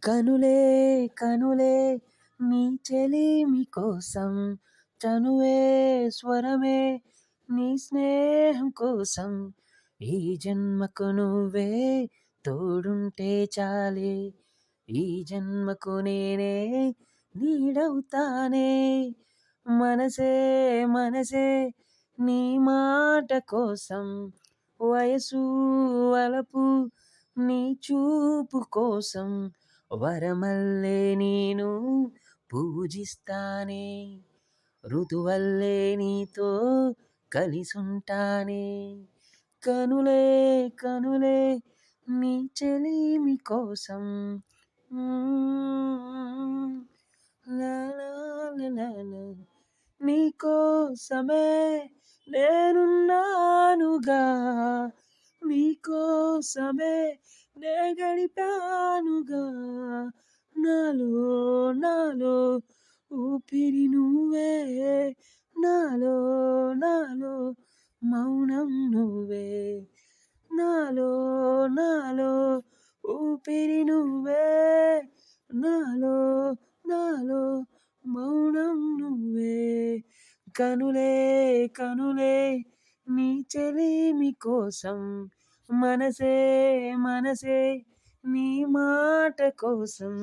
కనులే కనులే నీ చెలిమి కోసం, చనువే స్వరమే నీ స్నేహం కోసం, ఈ జన్మకు నువ్వే తోడుంటే చాలే, ఈ జన్మకు నేనే నీడవుతానే. మనసే మనసే నీ మాట కోసం, వయసు వలపు నీ చూపు కోసం, వరమల్లే నేను పూజిస్తానే, ఋతువల్లే నీతో కలిసుంటానే. కనులే కనులే నీ చెలిమి కోసం. లా లా లా లా లా. నీకోసమే నేనున్నానుగా, నీకోసమే నే గడిపానుగా, నాలో నాలో ఊపిరి నువ్వే, నాలో నాలో మౌనం నువ్వే, నాలో నాలో ఊపిరి నువ్వే, నాలో నాలో మౌనం నువ్వే. కనులే కనులే నీ చెలిమి కోసం, మనసే మనసే నీ మాట కోసం.